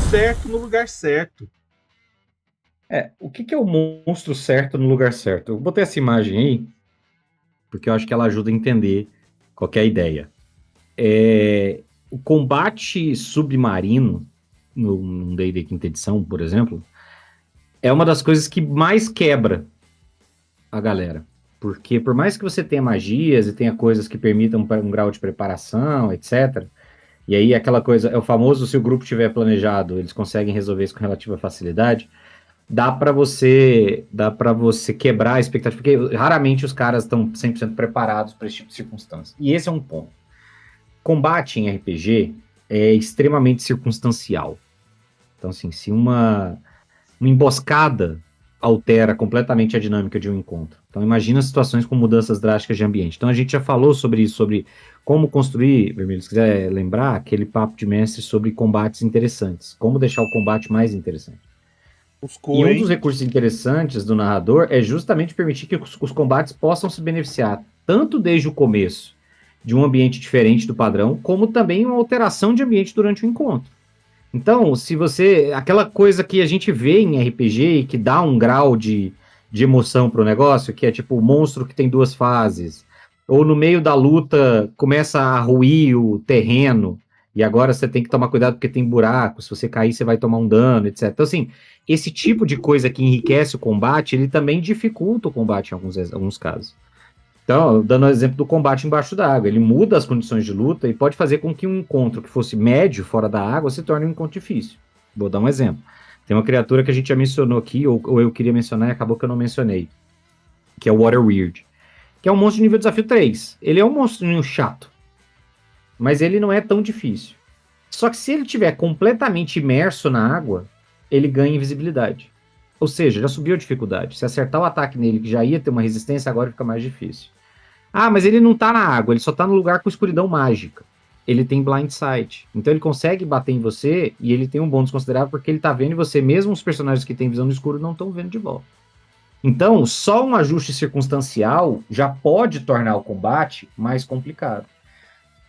certo no lugar certo. O que é o monstro certo no lugar certo? Eu botei essa imagem aí, porque eu acho que ela ajuda a entender qual que é a ideia. O combate submarino, no D&D quinta edição, por exemplo, é uma das coisas que mais quebra a galera. Porque por mais que você tenha magias e tenha coisas que permitam um grau de preparação, etc., e aí aquela coisa, é o famoso, se o grupo tiver planejado, eles conseguem resolver isso com relativa facilidade, dá para você quebrar a expectativa, porque raramente os caras estão 100% preparados para esse tipo de circunstância. E esse é um ponto. Combate em RPG é extremamente circunstancial. Então, assim, se uma emboscada altera completamente a dinâmica de um encontro. Então, imagina situações com mudanças drásticas de ambiente. Então, a gente já falou sobre isso, sobre como construir, Vermelho, se quiser lembrar, aquele papo de mestre sobre combates interessantes. Como deixar o combate mais interessante. E Buscou, um dos hein? recursos interessantes do narrador é justamente permitir que os combates possam se beneficiar tanto desde o começo de um ambiente diferente do padrão, como também uma alteração de ambiente durante o encontro. Então, se você. Aquela coisa que a gente vê em RPG e que dá um grau de emoção pro negócio, que é tipo o monstro que tem duas fases, ou no meio da luta começa a ruir o terreno, e agora você tem que tomar cuidado porque tem buraco, se você cair você vai tomar um dano, etc. Então, assim, esse tipo de coisa que enriquece o combate, ele também dificulta o combate em alguns casos. Então, dando o exemplo do combate embaixo d'água, ele muda as condições de luta e pode fazer com que um encontro que fosse médio fora da água se torne um encontro difícil. Vou dar um exemplo. Tem uma criatura que a gente já mencionou aqui, ou eu queria mencionar e acabou que eu não mencionei, que é o Water Weird, que é um monstro de nível desafio 3. Ele é um monstrinho chato, mas ele não é tão difícil. Só que se ele tiver completamente imerso na água, ele ganha invisibilidade. Ou seja, já subiu a dificuldade. Se acertar o ataque nele, que já ia ter uma resistência, agora fica mais difícil. Ah, mas ele não tá na água, ele só tá no lugar com escuridão mágica. Ele tem blind sight. Então ele consegue bater em você e ele tem um bônus considerável porque ele tá vendo e você, mesmo os personagens que têm visão no escuro, não estão vendo de volta. Então, só um ajuste circunstancial já pode tornar o combate mais complicado.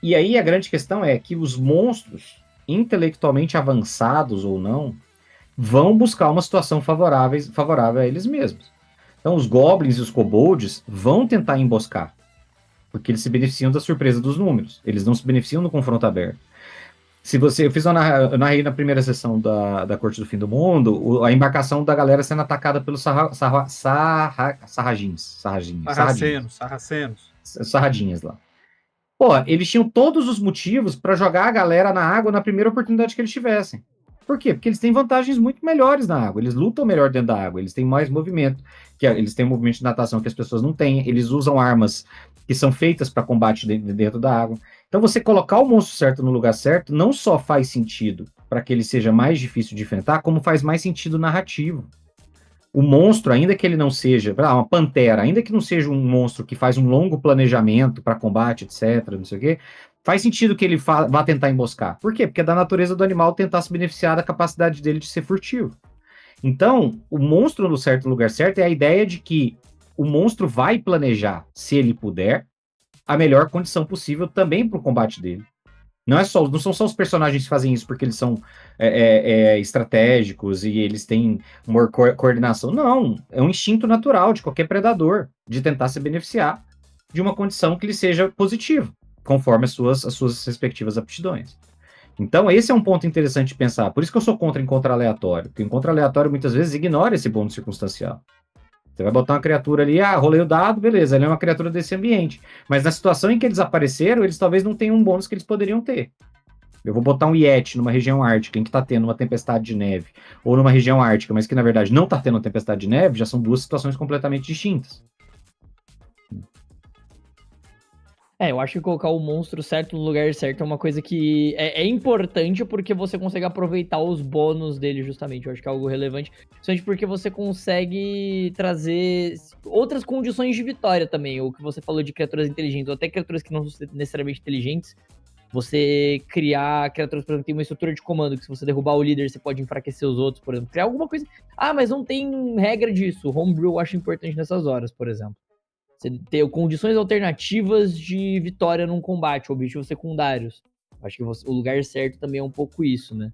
E aí a grande questão é que os monstros, intelectualmente avançados ou não, vão buscar uma situação favorável a eles mesmos. Então, os goblins e os kobolds vão tentar emboscar, porque eles se beneficiam da surpresa dos números. Eles não se beneficiam do confronto aberto. Se você, eu narrei na primeira sessão da Corte do Fim do Mundo, a embarcação da galera sendo atacada pelos Sarracenos, sarracenos. sarradinhas lá. Pô, eles tinham todos os motivos para jogar a galera na água na primeira oportunidade que eles tivessem. Por quê? Porque eles têm vantagens muito melhores na água. Eles lutam melhor dentro da água. Eles têm mais movimento. Eles têm um movimento de natação que as pessoas não têm. Eles usam armas que são feitas para combate dentro da água. Então, você colocar o monstro certo no lugar certo não só faz sentido para que ele seja mais difícil de enfrentar, como faz mais sentido narrativo. O monstro, ainda que ele não seja, uma pantera, ainda que não seja um monstro que faz um longo planejamento para combate, etc., não sei o quê, faz sentido que ele vá tentar emboscar. Por quê? Porque é da natureza do animal tentar se beneficiar da capacidade dele de ser furtivo. Então, o monstro no certo lugar certo é a ideia de que o monstro vai planejar, se ele puder, a melhor condição possível também para o combate dele. Não são só os personagens que fazem isso porque eles são estratégicos e eles têm uma coordenação. Não, é um instinto natural de qualquer predador de tentar se beneficiar de uma condição que lhe seja positiva, conforme as suas respectivas aptidões. Então, esse é um ponto interessante de pensar. Por isso que eu sou contra encontro aleatório, porque encontro aleatório muitas vezes ignora esse bônus circunstancial. Você vai botar uma criatura ali, rolei o dado, beleza, ele é uma criatura desse ambiente. Mas na situação em que eles apareceram, eles talvez não tenham um bônus que eles poderiam ter. Eu vou botar um Yeti numa região ártica em que está tendo uma tempestade de neve, ou numa região ártica, mas que na verdade não está tendo uma tempestade de neve, já são duas situações completamente distintas. Eu acho que colocar o monstro certo no lugar certo é uma coisa que é importante porque você consegue aproveitar os bônus dele, justamente. Eu acho que é algo relevante. Principalmente porque você consegue trazer outras condições de vitória também. O que você falou de criaturas inteligentes, ou até criaturas que não são necessariamente inteligentes. Você criar criaturas, por exemplo, tem uma estrutura de comando que se você derrubar o líder, você pode enfraquecer os outros, por exemplo. Criar alguma coisa. Ah, mas não tem regra disso. Homebrew eu acho importante nessas horas, por exemplo. Você ter condições alternativas de vitória num combate, objetivos secundários. Acho que o lugar certo também é um pouco isso, né?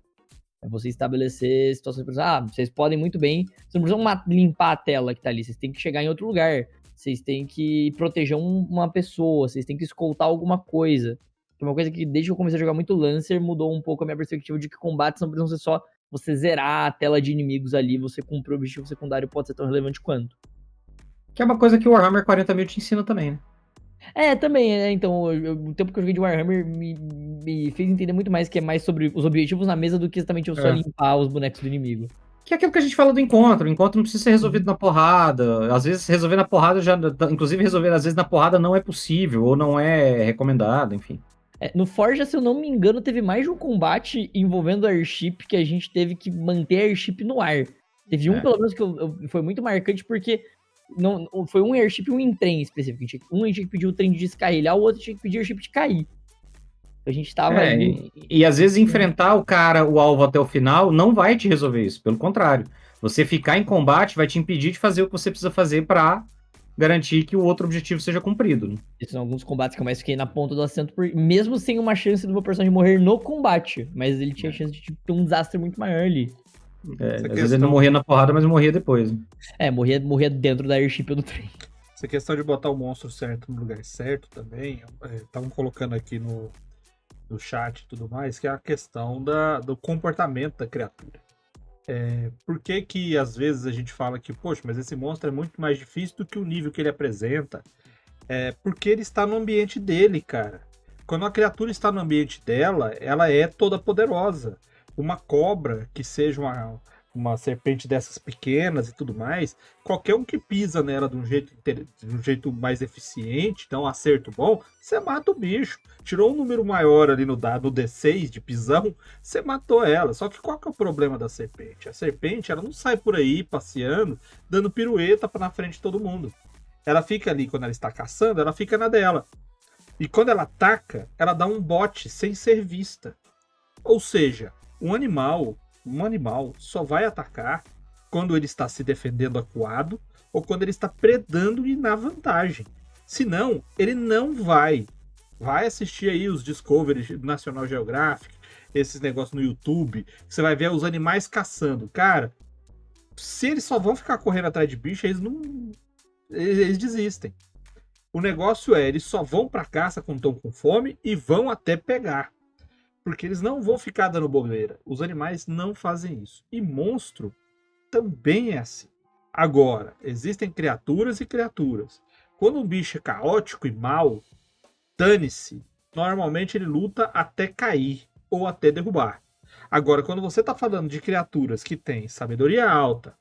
É você estabelecer situações, por exemplo, vocês podem muito bem, vocês não precisam limpar a tela que tá ali, vocês têm que chegar em outro lugar, vocês têm que proteger uma pessoa, vocês têm que escoltar alguma coisa. Que é uma coisa que desde que eu comecei a jogar muito Lancer, mudou um pouco a minha perspectiva de que combates não precisam ser só você zerar a tela de inimigos ali, você cumprir o objetivo secundário pode ser tão relevante quanto. Que é uma coisa que o Warhammer 40.000 te ensina também, né? Também, né? Então, o tempo que eu joguei de Warhammer me fez entender muito mais que é mais sobre os objetivos na mesa do que exatamente eu só limpar os bonecos do inimigo. Que é aquilo que a gente fala do encontro. O encontro não precisa ser resolvido na porrada. Às vezes, resolver na porrada inclusive, resolver às vezes na porrada não é possível ou não é recomendado, enfim. No Forja, se eu não me engano, teve mais de um combate envolvendo Airship que a gente teve que manter Airship no ar. Teve um, pelo menos, que foi muito marcante porque não, foi um Airship e um em trem específico. Um a gente tinha que pedir o trem de descarrilhar, o outro tinha que pedir o Airship de cair. A gente tava ali. E às vezes enfrentar o alvo até o final, não vai te resolver isso. Pelo contrário. Você ficar em combate vai te impedir de fazer o que você precisa fazer pra garantir que o outro objetivo seja cumprido. Né? Esses são alguns combates que eu mais fiquei na ponta do assento, mesmo sem uma chance do meu personagem morrer no combate. Mas ele tinha chance de ter um desastre muito maior ali. Às vezes ele não morria na porrada, mas morria depois. Né? Morria dentro da airship ou do trem. Essa questão de botar o monstro certo no lugar certo também, estavam colocando aqui no chat e tudo mais, que é a questão do comportamento da criatura. Por que às vezes a gente fala que, poxa, mas esse monstro é muito mais difícil do que o nível que ele apresenta? Porque ele está no ambiente dele, cara. Quando a criatura está no ambiente dela, ela é toda poderosa. Uma cobra, que seja uma serpente dessas pequenas e tudo mais, qualquer um que pisa nela de um jeito mais eficiente, então um acerto bom, você mata o bicho. Tirou um número maior ali no D6 de pisão, você matou ela. Só que qual que é o problema da serpente? A serpente, ela não sai por aí passeando, dando pirueta na frente de todo mundo. Ela fica ali, quando ela está caçando, ela fica na dela. E quando ela ataca, ela dá um bote sem ser vista. Ou seja, um animal só vai atacar quando ele está se defendendo acuado ou quando ele está predando e na vantagem. Senão, ele não vai. Vai assistir aí os Discovery National Geographic, esses negócios no YouTube, você vai ver os animais caçando. Cara, se eles só vão ficar correndo atrás de bicho, eles desistem. O negócio eles só vão pra caça quando estão com fome e vão até pegar. Porque eles não vão ficar dando bobeira. Os animais não fazem isso. E monstro também é assim. Agora, existem criaturas e criaturas. Quando um bicho é caótico e mau, dane-se. Normalmente ele luta até cair ou até derrubar. Agora, quando você está falando de criaturas que têm sabedoria alta,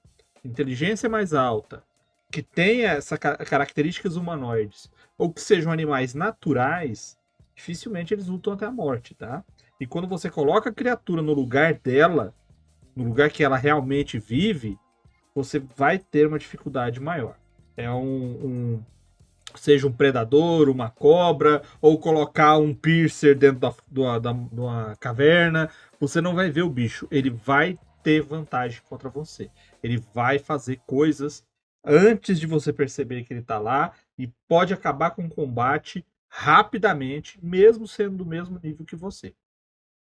inteligência mais alta, que têm essas características humanoides, ou que sejam animais naturais, dificilmente eles lutam até a morte, tá? E quando você coloca a criatura no lugar dela, no lugar que ela realmente vive, você vai ter uma dificuldade maior. Seja um predador, uma cobra, ou colocar um piercer dentro de uma caverna, você não vai ver o bicho. Ele vai ter vantagem contra você. Ele vai fazer coisas antes de você perceber que ele está lá e pode acabar com o combate rapidamente, mesmo sendo do mesmo nível que você.